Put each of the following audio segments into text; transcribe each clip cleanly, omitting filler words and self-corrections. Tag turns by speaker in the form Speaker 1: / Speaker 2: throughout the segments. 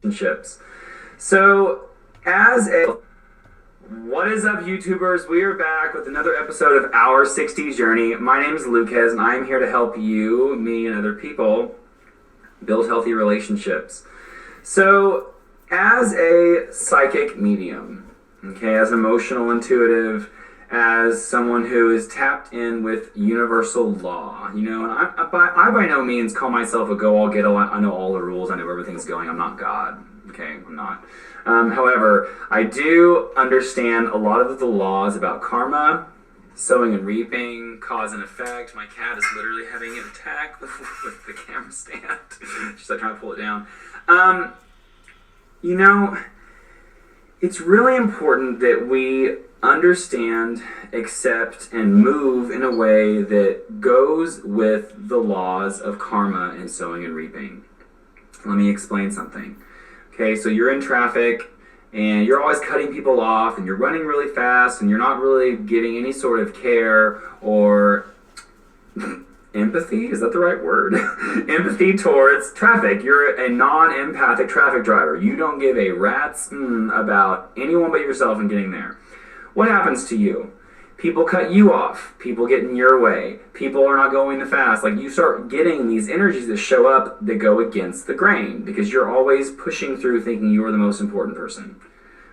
Speaker 1: relationships. So, as a what is up, YouTubers? We are back with another episode of Our 60s Journey. My name is Lucas, and I'm here to help you, me, and other people build healthy relationships. So, as a psychic medium, okay, as an emotional intuitive, as someone who is tapped in with universal law, and I by no means call myself a go all get all. I know all the rules. I know everything's going. I'm not God. Okay, I'm not. However, I do understand a lot of the laws about karma, sowing and reaping, cause and effect. My cat is literally having an attack with the camera stand. She's like trying to pull it down. It's really important that we understand, accept, and move in a way that goes with the laws of karma and sowing and reaping. Let me explain something. Okay, so you're in traffic and you're always cutting people off and you're running really fast and you're not really giving any sort of care or empathy, is that the right word? Empathy towards traffic. You're a non-empathic traffic driver. You don't give a rat's about anyone but yourself and getting there. What happens to you? People cut you off. People get in your way. People are not going the fast. Like, you start getting these energies that show up that go against the grain because you're always pushing through thinking you are the most important person.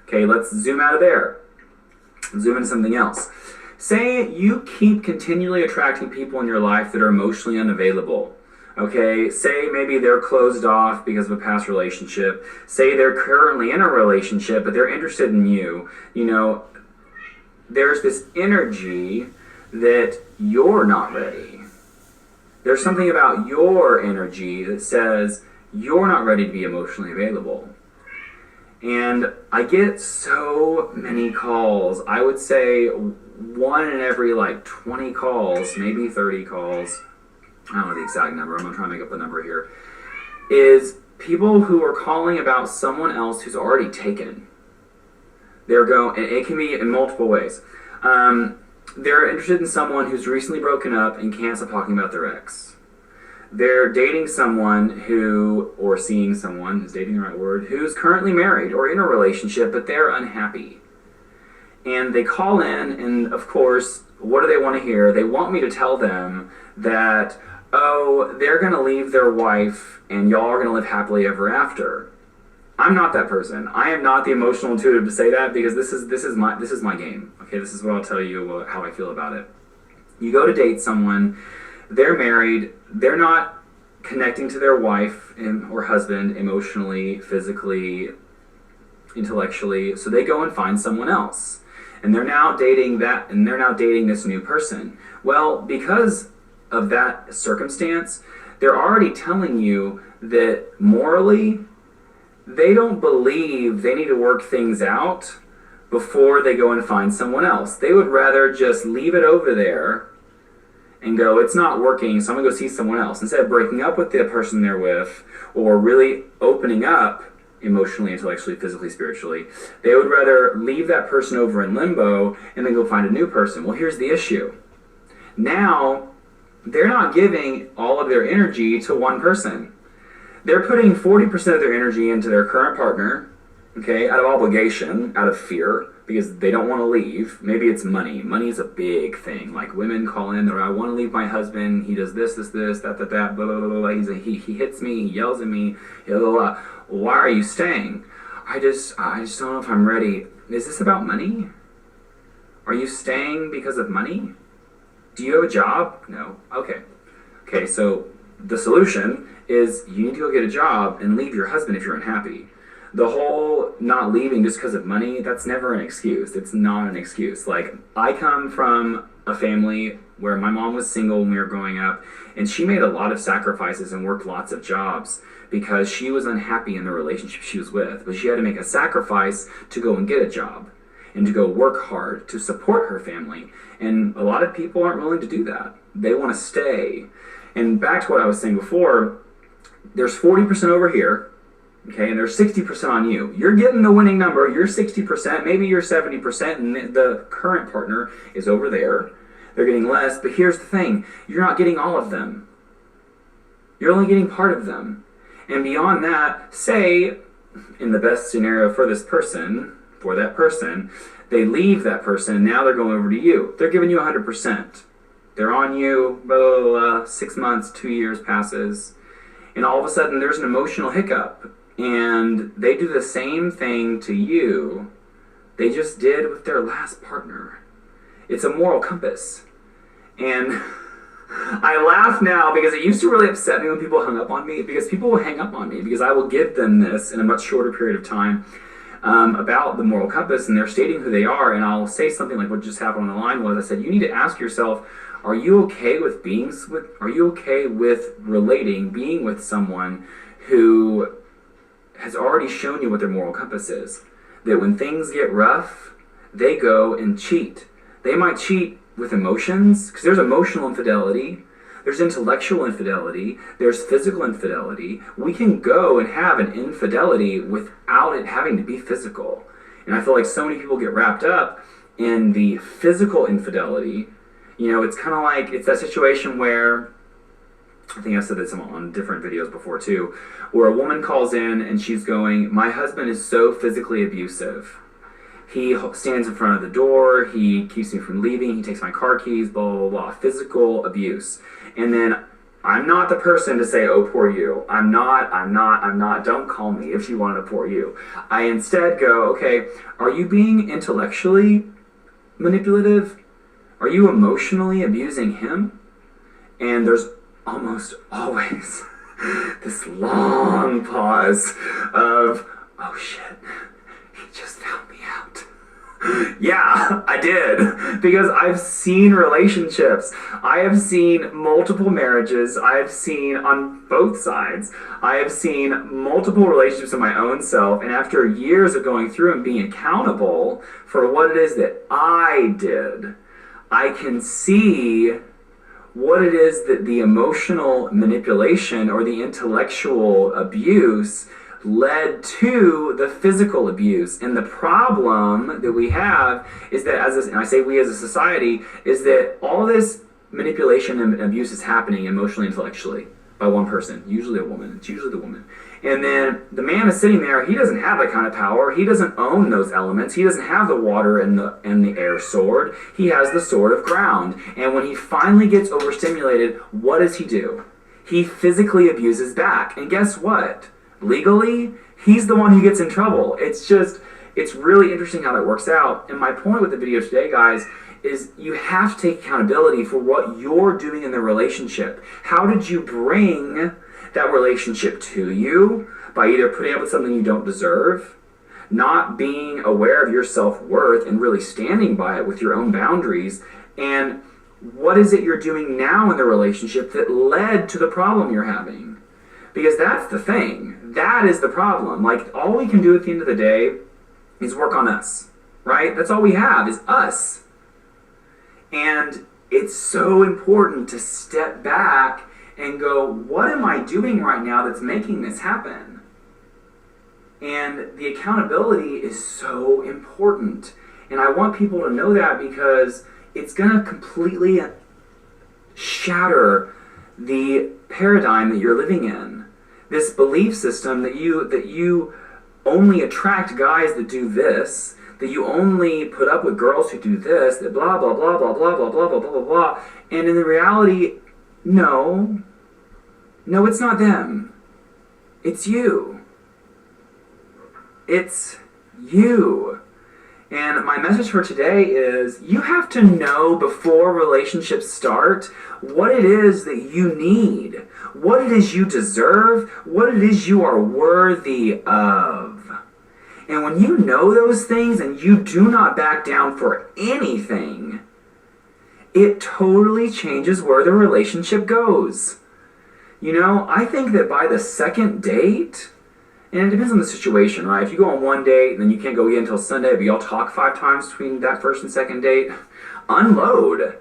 Speaker 1: Okay, let's zoom out of there. Zoom into something else. Say you keep continually attracting people in your life that are emotionally unavailable. Okay, say maybe they're closed off because of a past relationship. Say they're currently in a relationship, but they're interested in you. There's this energy that you're not ready. There's something about your energy that says you're not ready to be emotionally available. And I get so many calls. I would say one in every 20 calls, maybe 30 calls, I don't know the exact number, I'm going to try and make up the number here, is people who are calling about someone else who's already taken. They're going, and it can be in multiple ways. They're interested in someone who's recently broken up and can't stop talking about their ex. They're dating someone or seeing someone, is dating the right word, who's currently married or in a relationship, but they're unhappy. And they call in, and of course, what do they want to hear? They want me to tell them that, they're going to leave their wife and y'all are going to live happily ever after. I'm not that person. I am not the emotional intuitive to say that because this is my game. Okay, this is what I'll tell you how I feel about it. You go to date someone, they're married, they're not connecting to their wife or husband emotionally, physically, intellectually, so they go and find someone else. And they're now dating this new person. Well, because of that circumstance, they're already telling you that morally, they don't believe they need to work things out before they go and find someone else. They would rather just leave it over there and go, it's not working, so I'm going to go see someone else. Instead of breaking up with the person they're with or really opening up emotionally, intellectually, physically, spiritually, they would rather leave that person over in limbo and then go find a new person. Well, here's the issue. Now, they're not giving all of their energy to one person. They're putting 40% of their energy into their current partner, okay, out of obligation, out of fear, because they don't want to leave. Maybe it's money. Money is a big thing. Like, women call in, I want to leave my husband, he does this, that, blah, blah, blah, blah. He hits me, he yells at me, blah, blah, blah. Why are you staying? I just don't know if I'm ready. Is this about money? Are you staying because of money? Do you have a job? No. Okay, so the solution is you need to go get a job and leave your husband if you're unhappy. The whole not leaving just because of money, that's never an excuse. It's not an excuse. Like, I come from a family where my mom was single when we were growing up, and she made a lot of sacrifices and worked lots of jobs because she was unhappy in the relationship she was with. But she had to make a sacrifice to go and get a job and to go work hard to support her family. And a lot of people aren't willing to do that. They want to stay. And back to what I was saying before, there's 40% over here, okay, and there's 60% on you. You're getting the winning number. You're 60%, maybe you're 70%, and the current partner is over there. They're getting less, but here's the thing. You're not getting all of them. You're only getting part of them. And beyond that, say in the best scenario for this person, for that person, they leave that person, and now they're going over to you. They're giving you 100%. They're on you, blah, blah, blah, 6 months, 2 years passes, and all of a sudden there's an emotional hiccup, and they do the same thing to you they just did with their last partner. It's a moral compass. And I laugh now because it used to really upset me when people hung up on me, because people will hang up on me because I will give them this in a much shorter period of time about the moral compass, and they're stating who they are, and I'll say something like what just happened on the line was, I said, you need to ask yourself, are you okay with relating, being with someone who has already shown you what their moral compass is? That when things get rough, they go and cheat. They might cheat with emotions, because there's emotional infidelity, there's intellectual infidelity, there's physical infidelity. We can go and have an infidelity without it having to be physical. And I feel like so many people get wrapped up in the physical infidelity. You know, it's kind of like, it's that situation where, I think I've said this on different videos before too, where a woman calls in and she's going, my husband is so physically abusive. He stands in front of the door, he keeps me from leaving, he takes my car keys, blah, blah, blah, physical abuse. And then I'm not the person to say, oh, poor you. I'm not, don't call me if you want to poor you. I instead go, okay, are you being intellectually manipulative? Are you emotionally abusing him? And there's almost always this long pause of, oh shit, he just found me out. Yeah, I did. Because I've seen relationships. I have seen multiple marriages. I have seen on both sides. I have seen multiple relationships in my own self. And after years of going through and being accountable for what it is that I did, I can see what it is that the emotional manipulation or the intellectual abuse led to the physical abuse. And the problem that we have is that, and I say we as a society, is that all this manipulation and abuse is happening emotionally, intellectually by one person, usually a woman. It's usually the woman. And then the man is sitting there, he doesn't have that kind of power. He doesn't own those elements. He doesn't have the water and the air sword. He has the sword of ground. And when he finally gets overstimulated, what does he do? He physically abuses back. And guess what? Legally, he's the one who gets in trouble. It's really interesting how that works out. And my point with the video today, guys, is you have to take accountability for what you're doing in the relationship. How did you bring that relationship to you? By either putting up with something you don't deserve, not being aware of your self-worth and really standing by it with your own boundaries, and what is it you're doing now in the relationship that led to the problem you're having? Because that's the thing. That is the problem. Like, all we can do at the end of the day is work on us, right? That's all we have is us. And it's so important to step back and go, what am I doing right now that's making this happen? And the accountability is so important. And I want people to know that, because it's going to completely shatter the paradigm that you're living in. This belief system that you only attract guys that do this, that you only put up with girls who do this, that blah, blah, blah, blah, blah, blah, blah, blah, blah, blah, blah. And in the reality, no, it's not them. It's you. It's you. And my message for today is, you have to know before relationships start what it is that you need, what it is you deserve, what it is you are worthy of. And when you know those things and you do not back down for anything, it totally changes where the relationship goes. You know, I think that by the second date, and it depends on the situation, right? If you go on one date and then you can't go again until Sunday, but y'all talk 5 times between that first and second date, unload.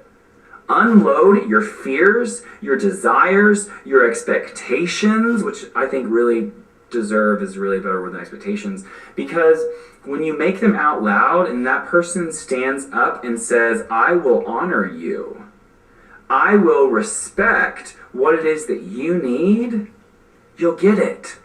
Speaker 1: Unload your fears, your desires, your expectations, which I think really deserve is really a better word than expectations, because when you make them out loud and that person stands up and says, I will honor you, I will respect what it is that you need, you'll get it.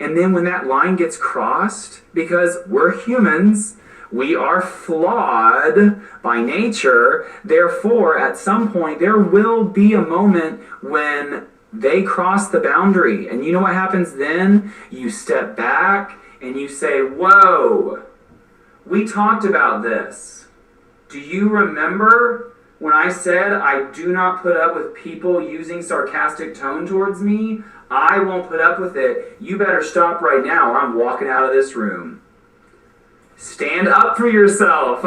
Speaker 1: And then when that line gets crossed, because we're humans, we are flawed by nature, therefore, at some point, there will be a moment when they cross the boundary. And you know what happens then? You step back and you say, whoa, we talked about this. Do you remember when I said I do not put up with people using sarcastic tone towards me? I won't put up with it. You better stop right now or I'm walking out of this room. Stand up for yourself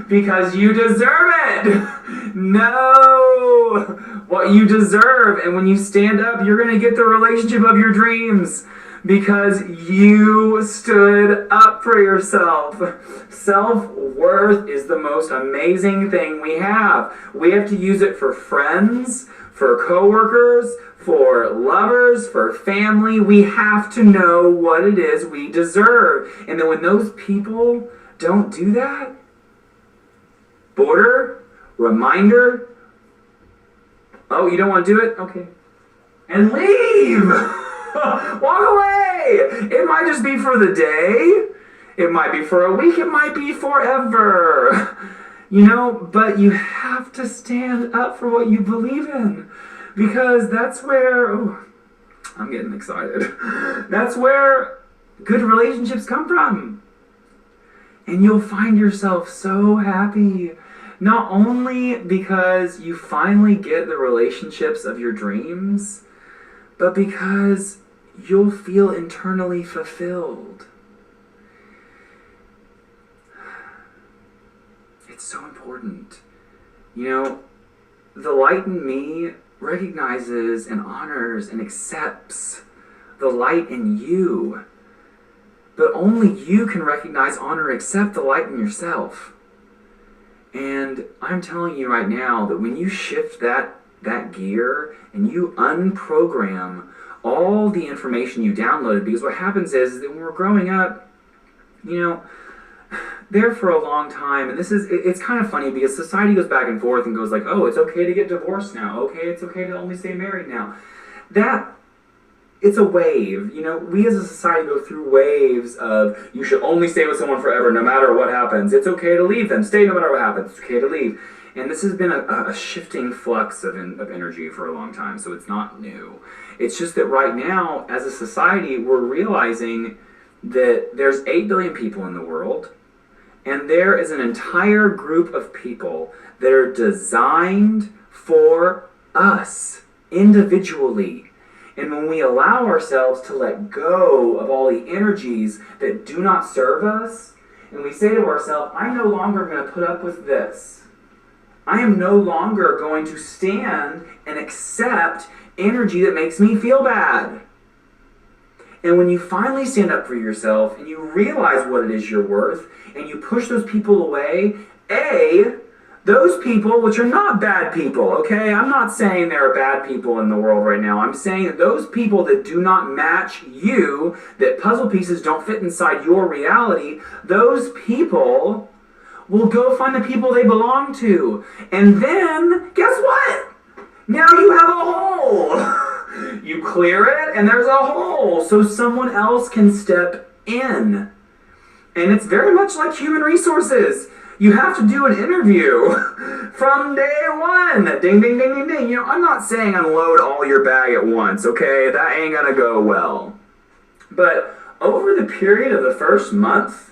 Speaker 1: because you deserve it. Know what you deserve. And when you stand up, you're going to get the relationship of your dreams because you stood up for yourself. Self-worth is the most amazing thing we have. We have to use it for friends, for coworkers, for lovers, for family. We have to know what it is we deserve. And then when those people don't do that, border, reminder, oh, you don't want to do it? Okay. And leave! Walk away! It might just be for the day. It might be for a week. It might be forever. But you have to stand up for what you believe in. Because that's where, I'm getting excited. That's where good relationships come from. And you'll find yourself so happy. Not only because you finally get the relationships of your dreams, but because you'll feel internally fulfilled. It's so important. The light in me recognizes and honors and accepts the light in you. But only you can recognize, honor, accept the light in yourself. And I'm telling you right now that when you shift that gear and you unprogram all the information you downloaded, because what happens is that when we're growing up, there for a long time, and it's kind of funny because society goes back and forth and goes like, oh, it's okay to get divorced now. Okay, it's okay to only stay married now. It's a wave. We as a society go through waves of you should only stay with someone forever no matter what happens. It's okay to leave them. Stay no matter what happens. It's okay to leave. And this has been a shifting flux of energy for a long time, so it's not new. It's just that right now, as a society, we're realizing that there's 8 billion people in the world, and there is an entire group of people that are designed for us individually. And when we allow ourselves to let go of all the energies that do not serve us, and we say to ourselves, I'm no longer going to put up with this. I am no longer going to stand and accept energy that makes me feel bad. And when you finally stand up for yourself and you realize what it is you're worth, and you push those people away, those people, which are not bad people, okay? I'm not saying there are bad people in the world right now. I'm saying that those people that do not match you, that puzzle pieces don't fit inside your reality, those people will go find the people they belong to. And then, guess what? Now you have a hole. You clear it, and there's a hole, so someone else can step in. And it's very much like human resources. You have to do an interview from day one. Ding, ding, ding, ding, ding. I'm not saying unload all your bag at once, okay? That ain't gonna go well. But over the period of the first month,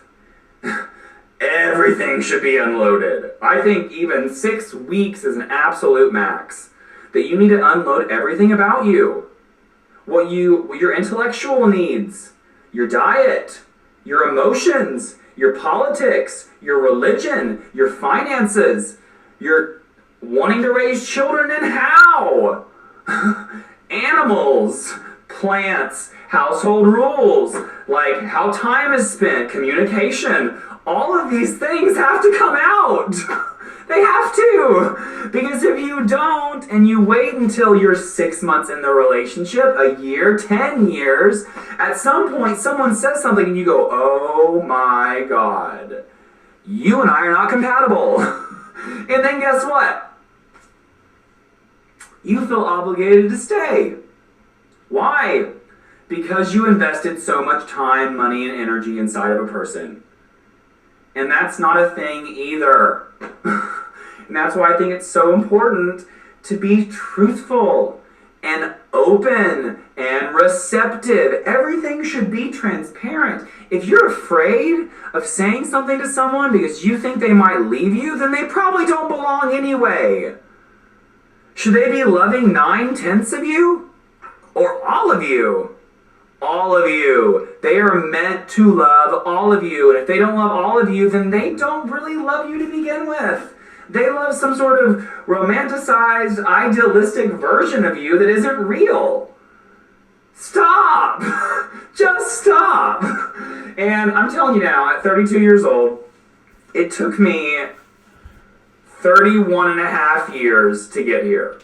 Speaker 1: everything should be unloaded. I think even 6 weeks is an absolute max. That you need to unload everything about you. What your intellectual needs, your diet, your emotions, your politics, your religion, your finances, your wanting to raise children and how, animals, plants, household rules, like how time is spent, communication, all of these things have to come out. They have to. Because if you don't, and you wait until you're 6 months in the relationship, a year, 10 years, at some point someone says something and you go, oh my God, you and I are not compatible. And then guess what? You feel obligated to stay. Why? because you invested so much time, money, and energy inside of a person. And that's not a thing either. And that's why I think it's so important to be truthful and open and receptive. Everything should be transparent. If you're afraid of saying something to someone because you think they might leave you, then they probably don't belong anyway. Should they be loving 9/10 of you? Or all of you? All of you. They are meant to love all of you. And if they don't love all of you, then they don't really love you to begin with. They love some sort of romanticized, idealistic version of you that isn't real. Stop! Just stop! And I'm telling you now, at 32 years old, it took me 31 and a half years to get here.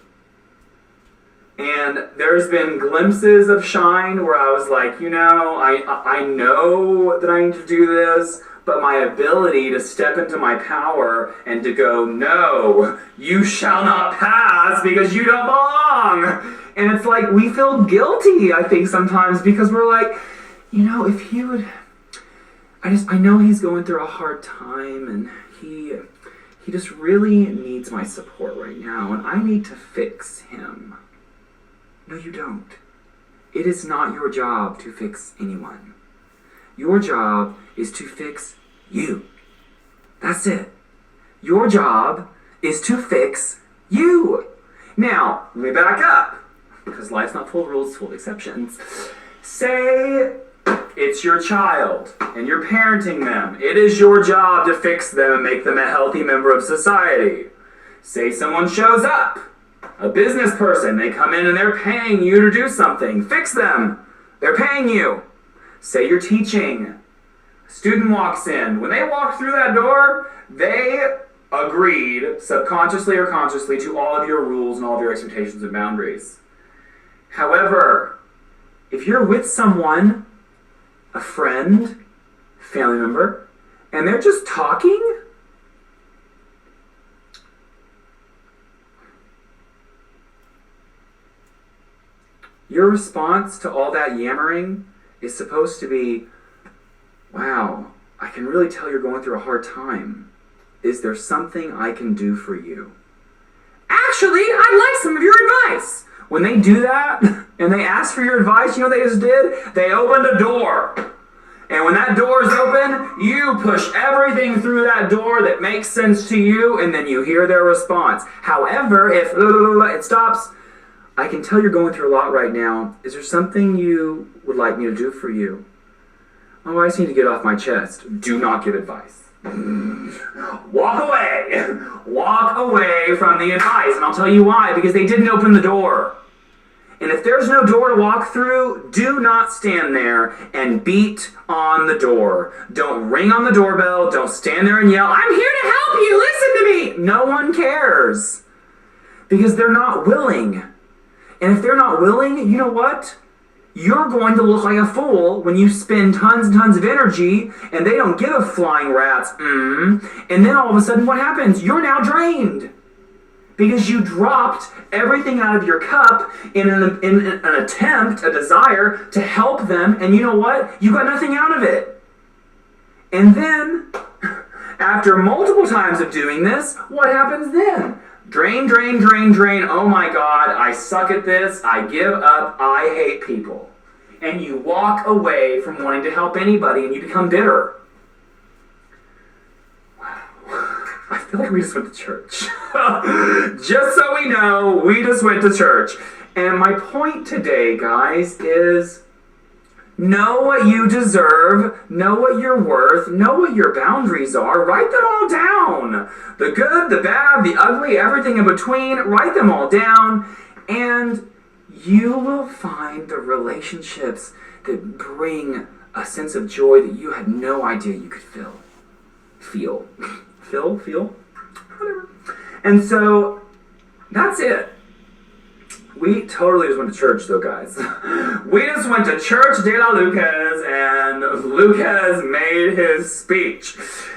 Speaker 1: And there's been glimpses of shine where I was like, I know that I need to do this, but my ability to step into my power and to go, no, you shall not pass because you don't belong. And it's like, we feel guilty, I think, sometimes because we're like, if he would, I know he's going through a hard time and he just really needs my support right now and I need to fix him. No, you don't. It is not your job to fix anyone. Your job is to fix you. That's it. Your job is to fix you. Now, let me back up, because life's not full of rules, it's full of exceptions. Say it's your child, and you're parenting them. It is your job to fix them and make them a healthy member of society. Say someone shows up. A business person, they come in and they're paying you to do something. Fix them. They're paying you. Say you're teaching. A student walks in. When they walk through that door, they agreed, subconsciously or consciously, to all of your rules and all of your expectations and boundaries. However, if you're with someone, a friend, family member, and they're just talking, your response to all that yammering is supposed to be, wow, I can really tell you're going through a hard time. Is there something I can do for you? Actually, I'd like some of your advice. When they do that, and they ask for your advice, you know what they just did? They opened a door. And when that door is open, you push everything through that door that makes sense to you, and then you hear their response. However, if it stops, I can tell you're going through a lot right now. Is there something you would like me to do for you? Oh, I just need to get off my chest. Do not give advice. Walk away. Walk away from the advice. And I'll tell you why. Because they didn't open the door. And if there's no door to walk through, do not stand there and beat on the door. Don't ring on the doorbell. Don't stand there and yell, I'm here to help you. Listen to me. No one cares. Because they're not willing. And if they're not willing, you know what? You're going to look like a fool when you spend tons and tons of energy and they don't give a flying rat's And then all of a sudden what happens? You're now drained. Because you dropped everything out of your cup in an attempt, a desire to help them. And you know what? You got nothing out of it. And then, after multiple times of doing this, what happens then? Drain, drain, drain, drain. Oh my God, I suck at this. I give up. I hate people. And you walk away from wanting to help anybody and you become bitter. Wow. I feel like we just went to church. Just so we know, we just went to church. And my point today, guys, is know what you deserve, know what you're worth, know what your boundaries are, write them all down. The good, the bad, the ugly, everything in between, write them all down, and you will find the relationships that bring a sense of joy that you had no idea you could feel. Feel? Whatever. And so, that's it. We totally just went to church though, guys. We just went to Church de la Lucas, and Lucas made his speech.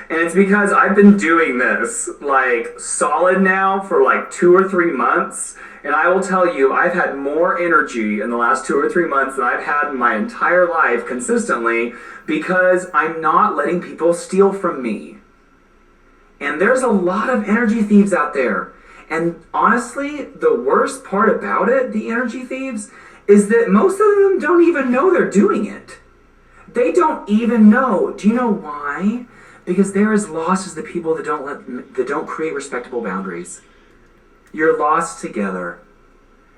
Speaker 1: And it's because I've been doing this, like, solid now for like 2 or 3 months. And I will tell you, I've had more energy in the last 2 or 3 months than I've had in my entire life consistently because I'm not letting people steal from me. And there's a lot of energy thieves out there. And honestly, the worst part about it, the energy thieves, is that most of them don't even know they're doing it. They don't even know. Do you know why? Because they're as lost as the people that don't create respectable boundaries. You're lost together.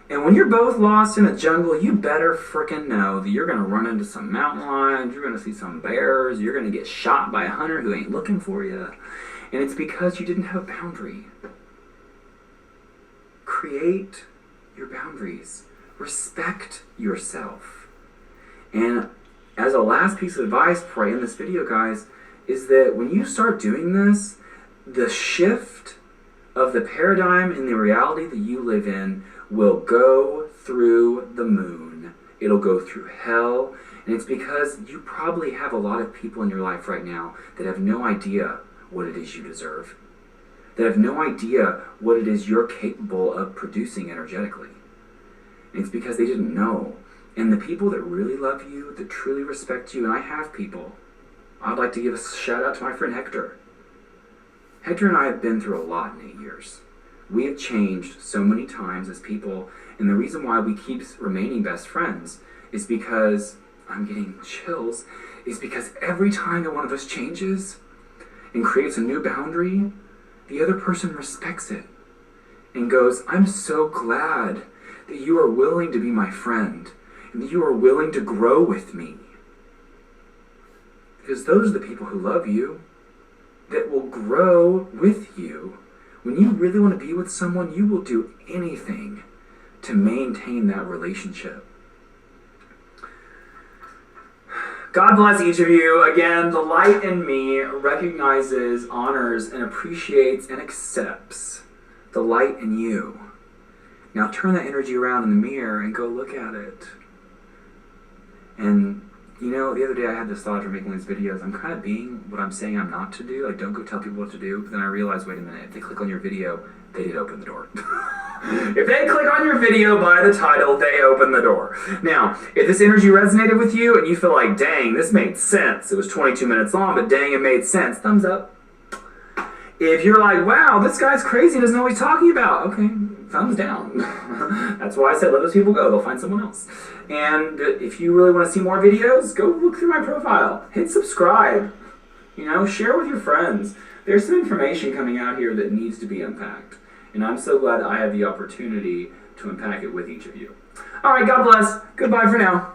Speaker 1: And when you're both lost in a jungle, you better frickin' know that you're gonna run into some mountain lions, you're gonna see some bears, you're gonna get shot by a hunter who ain't looking for you. And it's because you didn't have a boundary. Create your boundaries. Respect yourself. And as a last piece of advice before I end this video, guys, is that when you start doing this, the shift of the paradigm and the reality that you live in will go through the moon. It'll go through hell. And it's because you probably have a lot of people in your life right now that have no idea what it is you deserve. That have no idea what it is you're capable of producing energetically. And it's because they didn't know. And the people that really love you, that truly respect you, and I have people. I'd like to give a shout out to my friend Hector. Hector and I have been through a lot in 8 years. We have changed so many times as people, and the reason why we keep remaining best friends is because, I'm getting chills, is because every time that one of us changes and creates a new boundary, the other person respects it and goes, I'm so glad that you are willing to be my friend and that you are willing to grow with me. Because those are the people who love you, that will grow with you. When you really want to be with someone, you will do anything to maintain that relationship. God bless each of you. Again, the light in me recognizes, honors, and appreciates and accepts the light in you. Now turn that energy around in the mirror and go look at it. And you know, the other day I had this thought after making these videos. I'm kind of being what I'm saying I'm not to do. Like, don't go tell people what to do. But then I realized, wait a minute, if they click on your video, they did open the door. If they click on your video by the title, they open the door. Now, if this energy resonated with you and you feel like, dang, this made sense. It was 22 minutes long, but dang, it made sense. Thumbs up. If you're like, wow, this guy's crazy, doesn't know what he's talking about. Okay, thumbs down. That's why I said let those people go. They'll find someone else. And if you really want to see more videos, go look through my profile. Hit subscribe. You know, share with your friends. There's some information coming out here that needs to be unpacked. And I'm so glad I have the opportunity to unpack it with each of you. All right, God bless. Goodbye for now.